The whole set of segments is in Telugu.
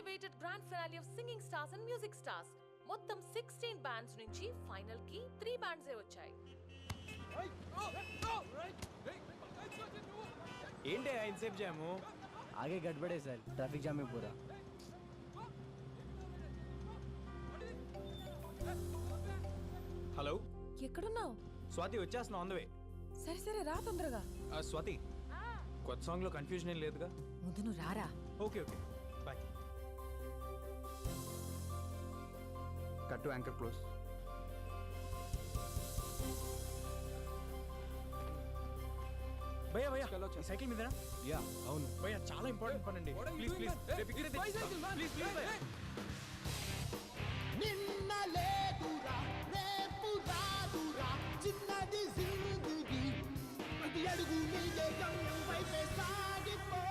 awaited grand finale of Singing Stars and Music Stars. మొత్తం 16 bands నుంచి ఫైనల్ కి 3 bands ఏ వచ్చాయి. ఏంటి ఇన్సేపు జాము आगे गड़बड़े सर, ट्रैफिक जाम में पूरा. హలో ఎక్కడున్నావు? స్వాతి వచ్చేస్తున్నా ఆన్ ద వే. సరే సరే రా తొందరగా. స్వాతి కొత్త సాంగ్ లో కన్ఫ్యూజన్ ఏం లేదుగా? ముందు నువ్వు రారా. Okay okay bye. Cut to anchor close. భయ్యా భయ్యా సైకిల్ మీదనా? या అవును భయ్యా చాలా ఇంపార్టెంట్ పని అండి. ప్లీజ్ ప్లీజ్ రేపు ఇక్కడే తెచ్చిస్తా. ప్లీజ్ ప్లీజ్ భయ్యా. నిన్న లేదురా రేపు రాదురా చిన్నది జిందగీ ఇది అడుగు మీదే గమ్యం వైపే సాగిపో.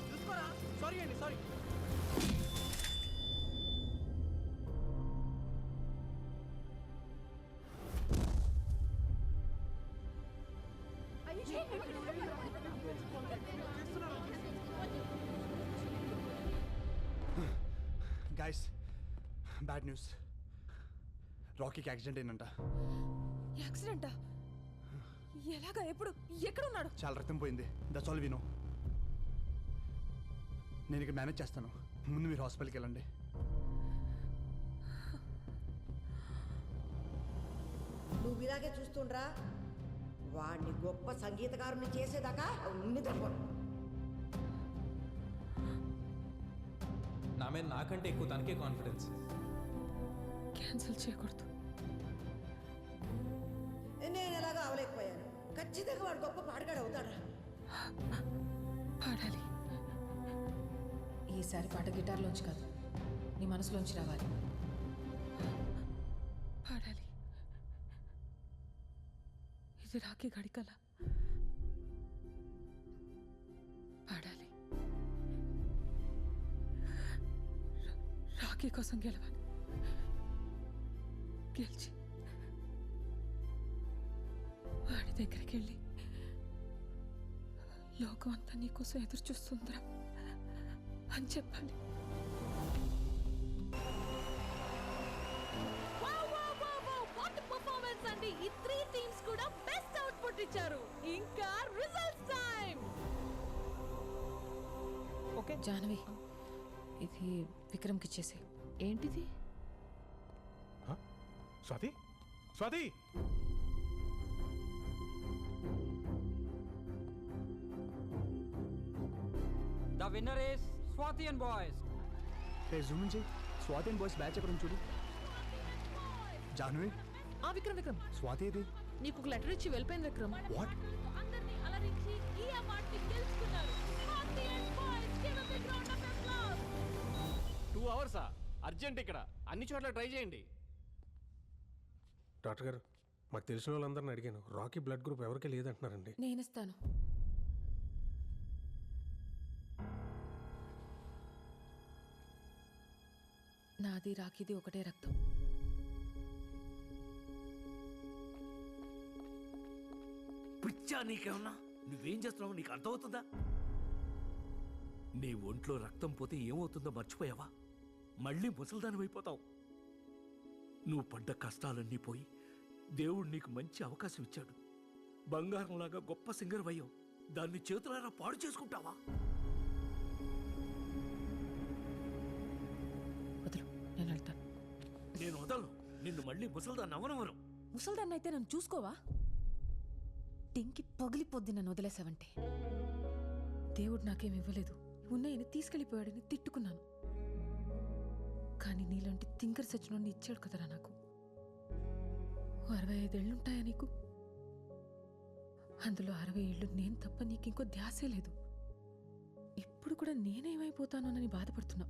చూసుకోరా. సారీ అండి సారీ. Guys bad news. రాకీకి యాక్సిడెంట్ అయిందంట. యాక్సిడెంటా? ఎలాగా? ఎప్పుడు? ఎక్కడ ఉన్నాడు? చాలా రక్తం పోయింది. That's all we know. నేను ఇక్కడ మేనేజ్ చేస్తాను. ముందు మీరు హాస్పిటల్కి వెళ్ళండి. నువ్వు ఇలాగే చూస్తుండ్రా. వాడిని గొప్ప సంగీతకారుని చేసేదాకా నిద్రపో. నా మీద నాకంటే ఎక్కువ తనకే కాన్ఫిడెన్స్. క్యాన్సిల్ చేయకూడదు. నేను ఎలాగో అవలేకపోయాను. ఖచ్చితంగా వాడు గొప్ప పాటగాడు అవుతాడా? పాడాలి. ఈసారి పాట గిటార్లోంచి కాదు, నీ మనసులోంచి రావాలి. పాడాలి. ఇది రాకీ గడికల. పాడాలి. రాకీ కోసం గెలవాలి. గెలిచి వాడి దగ్గరికి వెళ్ళి లోకం అంతా నీకోసం ఎదురు చూస్తుందిరా అని చెప్పాలి. పర్ఫార్మెన్స్ అండి. ఈ 3 టీమ్స్ కూడా బెస్ట్ అవుట్పుట్ ఇచ్చారు. ఇంకా రిజల్ట్స్ టైం. ఓకే జానవి, ఇది విక్రమ్కి ఇచ్చేసే. ఏంటిది? Swathi Swathi The winner is Swati and boys. Ray Zoom నుంచి స్వాతి అండ్ బాయ్స్ బ్యాచ్ ఎక్కడ ఉంది చూడు. జాహ్నవి. విక్రమ్ స్వాతి ఇది. నీకు ఒక లెటర్ ఇచ్చి వెళ్ళిపోయింది విక్రమ్. వాట్? అందరినీ అలరించి ఈ అవార్డుని గెలుచుకున్నారు. Swathi and boys, give a big round of applause. 2 hours urgent. ఇక్కడ అన్ని చోట్ల ట్రై చేయండి. డాక్టర్ గారు, మాకు తెలిసిన వాళ్ళందరిని అడిగాను. రాకీ బ్లడ్ గ్రూప్ ఎవరికీ లేదంటున్నారండి. నేను ఇస్తాను. నాది రాకీది ఒకటే రక్తం. పిచ్చా నీకేమన్నా? నువ్వేం చేస్తున్నావు నీకు అర్థమవుతుందా? నీ ఒంట్లో రక్తం పోతే ఏమవుతుందో మర్చిపోయావా? మళ్ళీ ముసల్దాని అయిపోతావు. నువ్వు పడ్డ కష్టాలన్నీ పోయి దేవుడు నీకు మంచి అవకాశం ఇచ్చాడు. బంగారంలాగా గొప్ప సింగర్ అయ్యావు. దాన్ని చేతులారా పాడు చేసుకుంటావా? వదలు, నేను వెళ్తాను. నేను వదలను. నిన్ను మళ్ళీ ముసల్దాన్ని అవనవరం. ముసల్దాన్ని అయితే నన్ను చూసుకోవా? టింకి పగిలిపోద్ది నన్ను వదిలేసావంటే. దేవుడు నాకేం ఇవ్వలేదు, ఉన్నాయని తీసుకెళ్ళిపోయాడని తిట్టుకున్నాను. కానీ నీలాంటి థింకర్ సచ్చినోడిని ఇచ్చాడు కదరా నాకు. 65 ఏళ్ళుంటాయా నీకు? అందులో 60 ఏళ్ళు నేను తప్ప నీకు ఇంకో ధ్యాసే లేదు. ఇప్పుడు కూడా నేనేమైపోతానోనని బాధపడుతున్నా.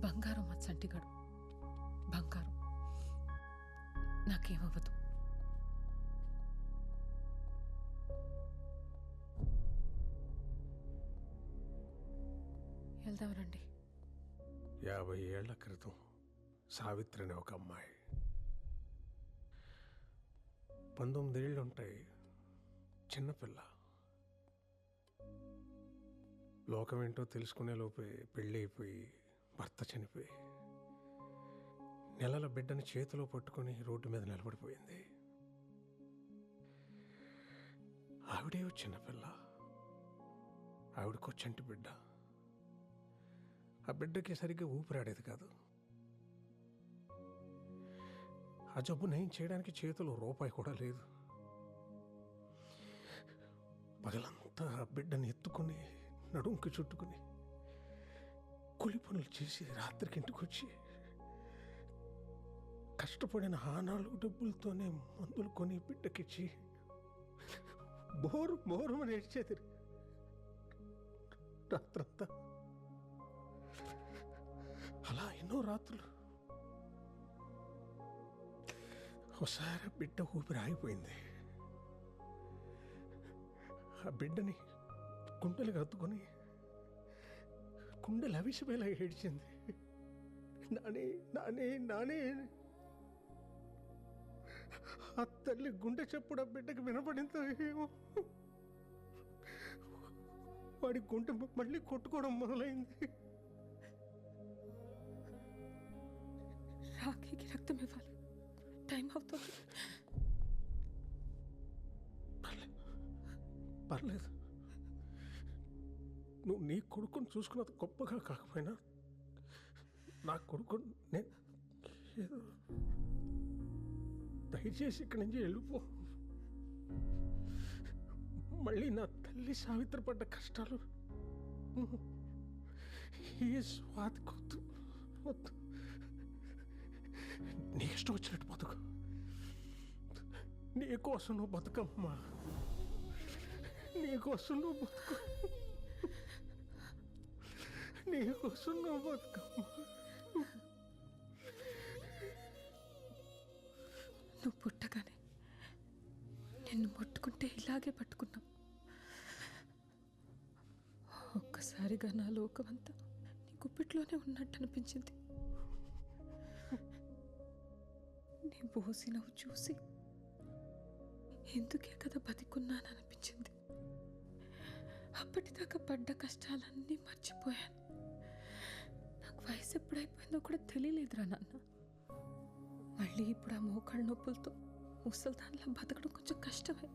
బంగారం మా చంటిగాడు, బంగారం. నాకేమవ్వదు. వెళ్దాం రండి. 50 ఏళ్ల క్రితం సావిత్రి అనే ఒక అమ్మాయి, 19 ఏళ్ళు ఉంటాయి, చిన్నపిల్ల. లోకం ఏంటో తెలుసుకునే లోపే పెళ్ళి అయిపోయి భర్త చనిపోయి నెలల బిడ్డని చేతిలో పట్టుకొని రోడ్డు మీద నిలబడిపోయింది. ఆవిడే చిన్నపిల్ల, ఆవిడకో చంటి బిడ్డ. ఆ బిడ్డకి సరిగ్గా ఊపిరాడేది కాదు. ఆ జబ్బు నయం చేయడానికి చేతిలో రూపాయి కూడా లేదు. పగలంతా ఆ బిడ్డని ఎత్తుకుని నడుంకి చుట్టుకుని కూలి పనులు చేసి రాత్రికి ఇంటికి వచ్చి కష్టపడిన ఆనాలు డబ్బులతోనే మందులు కొని బిడ్డకిచ్చి బోరు బోరు అని ఏడ్చేది రాత్రంతా. అలా ఎన్నో రాత్రులు. ఒకసారి బిడ్డ ఊపిరి ఆగిపోయింది. ఆ బిడ్డని గుండెలు కత్తుకొని గుండెలు అవిసిపోయేలా ఏడ్చింది. నానే నానే నానే. ఆ తల్లి గుండె చెప్పుడు ఆ బిడ్డకి వినపడిందో ఏమో. వాడి గుండె మళ్ళీ కొట్టుకోవడం మొదలైంది. రాఖీకి రక్తం ఇవ్వాలి, టైం అవుతుంది. పర్లేదు, నువ్వు నీ కొడుకుని చూసుకున్నది గొప్పగా కాకపోయినా నా కొడుకు నేను ఏదో దయచేసి ఇక్కడి నుంచి వెళ్ళిపో. మళ్ళీ నా తల్లి సావిత్రి పడ్డ కష్టాలు ఈ స్వాతి కొద్దు వద్దు. నీ ఇష్టం వచ్చినట్టు బతుకు. నీకోసం నువ్వు బతుకమ్మా, నీకోసం నువ్వు బతుకు, నీకోసం నువ్వు బతుకమ్మా. నువ్వు పుట్టగానే నిన్ను పట్టుకుంటే ఇలాగే పట్టుకున్నావు. ఒక్కసారిగా నా లోకమంతా నీ గుప్పిట్లోనే ఉన్నట్టు అనిపించింది. నీ బోసి నవ్వు చూసి ఎందుకే కదా బతికున్నాననిపించింది. అప్పటిదాకా పడ్డ కష్టాలన్నీ మర్చిపోయాను. నాకు వయసు ఎప్పుడైపోయిందో కూడా తెలియలేదురా నాన్న. మళ్ళీ ఇప్పుడు ఆ మోకాళ్ళ నొప్పులతో ముసల్దాన్లా బతకడం కొంచెం కష్టమే.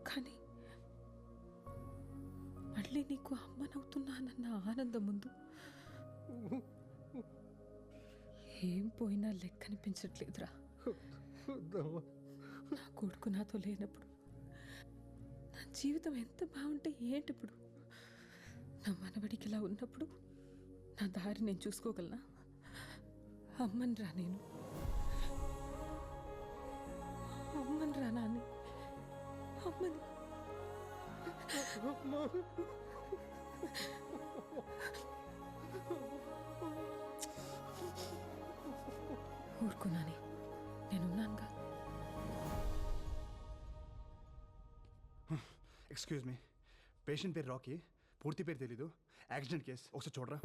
కానీ మళ్ళీ నీకు అమ్మనవుతున్నానన్న ఆనందం ముందు ఏం పోయినా లెక్కనిపించట్లేదురా. నా కొడుకు నాతో లేనప్పుడు నా జీవితం ఎంత బాగుంటే ఏంటిప్పుడు? నా మనవడికి ఇలా ఉన్నప్పుడు నా దారి నేను చూసుకోగలనా? అమ్మని రా నేను, అమ్మని రా నాని, అమ్మని. ఊరుకున్నాని, నేనున్నానుగా. ఎక్స్క్యూజ్ మీ, పేషెంట్ పేరు రాకీ, పూర్తి పేరు తెలీదు, యాక్సిడెంట్ కేస్, ఒకసారి చూడరా.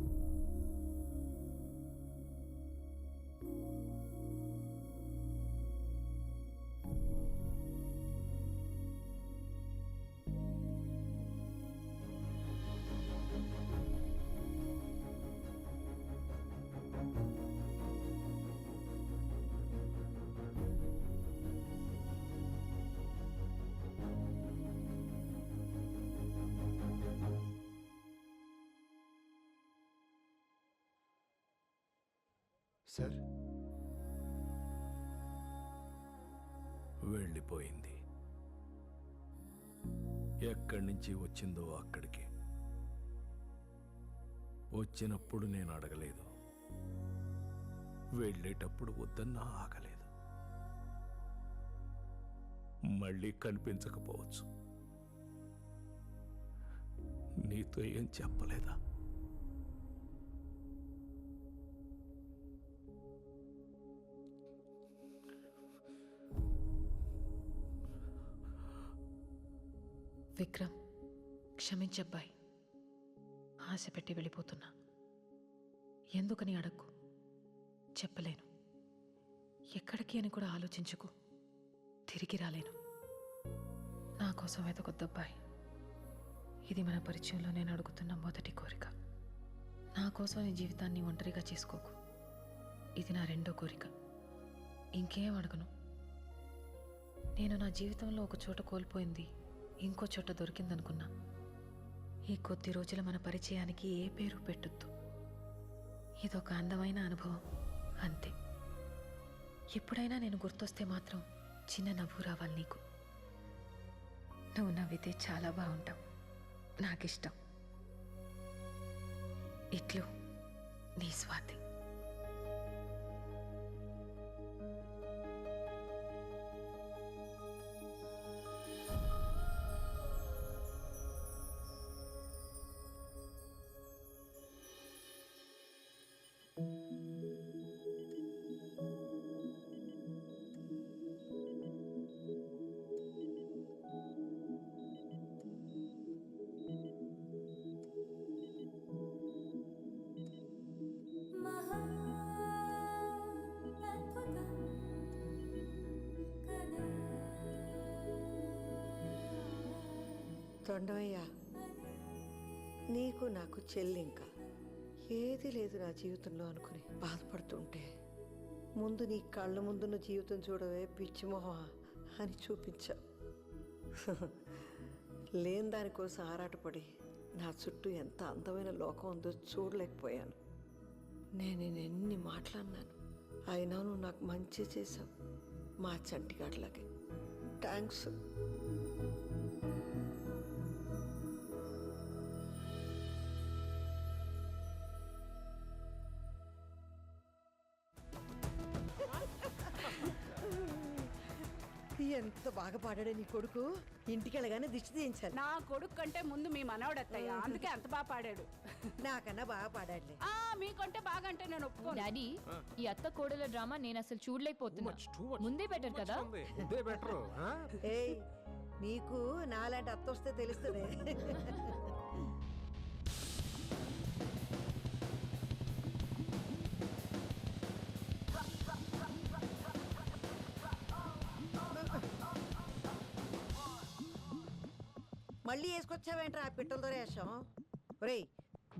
సార్, వెళ్ళిపోయింది. ఎక్కడి నుంచి వచ్చిందో అక్కడికి. వచ్చినప్పుడు నేను అడగలేదు, వెళ్ళేటప్పుడు వద్దన్నా ఆగలేదు. మళ్ళీ కనిపించకపోవచ్చు. నీతో ఏం చెప్పలేదా? విక్రమ్, క్షమించబ్బాయి, ఆశ పెట్టి వెళ్ళిపోతున్నా. ఎందుకని అడక్కు, చెప్పలేను. ఎక్కడికి అని కూడా ఆలోచించుకు, తిరిగి రాలేను. నా కోసం వెతకొద్దబ్బాయి. ఇది మన పరిచయంలో నేను అడుగుతున్న మొదటి కోరిక. నా కోసం నీ జీవితాన్ని ఒంటరిగా చేసుకోకు. ఇది నా రెండో కోరిక. ఇంకేం అడగను. నేను నా జీవితంలో ఒక చోట కోల్పోయింది ఇంకో చోట దొరికిందనుకున్నా. ఈ కొద్ది రోజుల మన పరిచయానికి ఏ పేరు పెట్టొద్దు. ఇదొక అందమైన అనుభవం అంతే. ఎప్పుడైనా నేను గుర్తొస్తే మాత్రం చిన్న నవ్వు రావాలి నీకు. నువ్వు నవ్వితే చాలా బాగుంటావు, నాకిష్టం. ఇట్లు నీ స్వాతి. తొండవయ్య, నీకు నాకు చెల్లి ఇంకా ఏది లేదు నా జీవితంలో అనుకుని బాధపడుతుంటే ముందు నీ కళ్ళ ముందున్న జీవితం చూడవే పిచ్చిమోహ అని చూపించా. లేని దానికోసం ఆరాటపడి నా చుట్టూ ఎంత అందమైన లోకం ఉందో చూడలేకపోయాను. నేను ఎన్ని మాట్లాడినాను, అయినా నువ్వు నాకు మంచి చేసావు. మా చంటిగాడిలాగే థ్యాంక్స్. ఎంత బాగా పాడాడే నీ కొడుకు. ఇంటికి వెళ్ళగానే దిష్టి తీయించాలి. నా కొడుకు కంటే ముందు మీ మనవడత్తయ్య, అందుకే అంత బాగా పాడాడు. నాకన్నా బాగా పాడాడులే. మీకంటే బాగా అంటే నేను ఒప్పుకోను. డాడీ, ఈ అత్త కోడల డ్రామా నేను అసలు చూడలేకపోతున్నా. ముందే బెటర్ కదా. ఏయ్, నీకు నాలాంటి అత్త వస్తే తెలుస్తుంది. మళ్ళీ వేసుకొచ్చావేంట్రా ఆ పిట్టలతో వేషం? ఒరేయ్,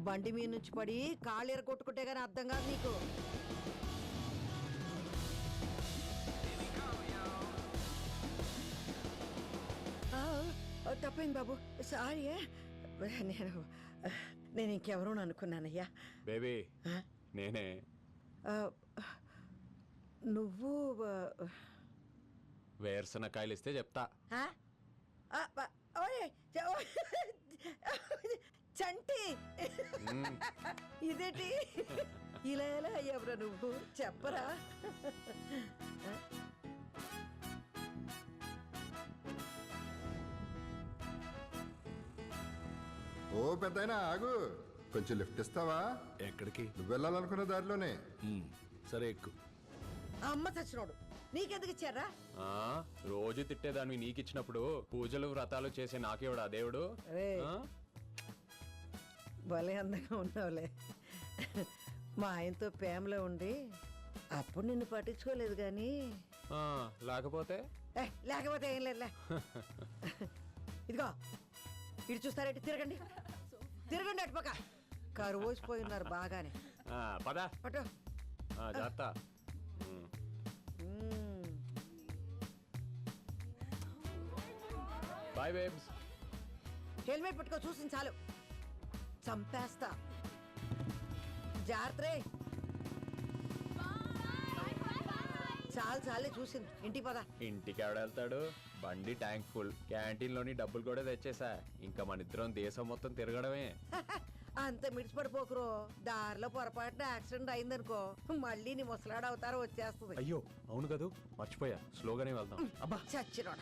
బండి మీద నుంచి పడి కాళ్ళు ఎరగొట్టుకుంటే గానీ అర్థం కాదు నీకు. తప్పైంది బాబు, సారీ. నేను ఇంకెవరూ అనుకున్నానయ్యా. బేబీ నేనే. నువ్వు వేరుశనకాయలు ఇస్తే చెప్తా. చంటి, ఇదేంటి ఇలా ఎలా అయ్యావురా నువ్వు? చెప్పరా. ఓ పెద్దయినా ఆగు, కొంచెం లిఫ్ట్ ఇస్తావా? ఎక్కడికి? నువ్వు వెళ్ళాలనుకున్న దారిలోనే. సరే ఎక్కు. అమ్మ చచ్చినోడు, నీకెందుకు ఇచ్చారా? రోజు తిట్టేదాన్ని నీకిచ్చినప్పుడు పూజలు వ్రతాలు చేసే నాకేవాడా దేవుడు? భలే అందంగా ఉన్నావులే. మా ఆయనతో ప్రేమలో ఉండి అప్పుడు నిన్ను పట్టించుకోలేదు కానీ లేకపోతే లేకపోతే ఏం లేదులే. ఇదిగో ఇటు చూస్తారేంటి? తిరగండి తిరగండి, అటుపక్క కరువు పోయి ఉన్నారు బాగానే. పదా పట్టు. జాగ్రత్త. Bye babes. హెల్మెట్ పెట్టుకో, చూసింది చాలు, చంపేస్తా. జాగ్రత్త. చాలు చాలే చూసింది, ఇంటికి పదా. ఇంటికి ఎవడ వెళ్తాడు? బండి ట్యాంక్ ఫుల్, క్యాంటీన్ లోని డబ్బులు కూడా తెచ్చేసా. ఇంకా మన ఇద్దరం దేశం మొత్తం తిరగడమే. అంత మిడిచిపడిపోకురో, దారిలో పొరపాటున యాక్సిడెంట్ అయిందనుకో మళ్ళీ నీ ముసలాడు అవుతారో వచ్చేస్తుంది. అయ్యో అవును కదూ, మర్చిపోయా. స్లోగానే వెళ్దాం. చచ్చినోడా.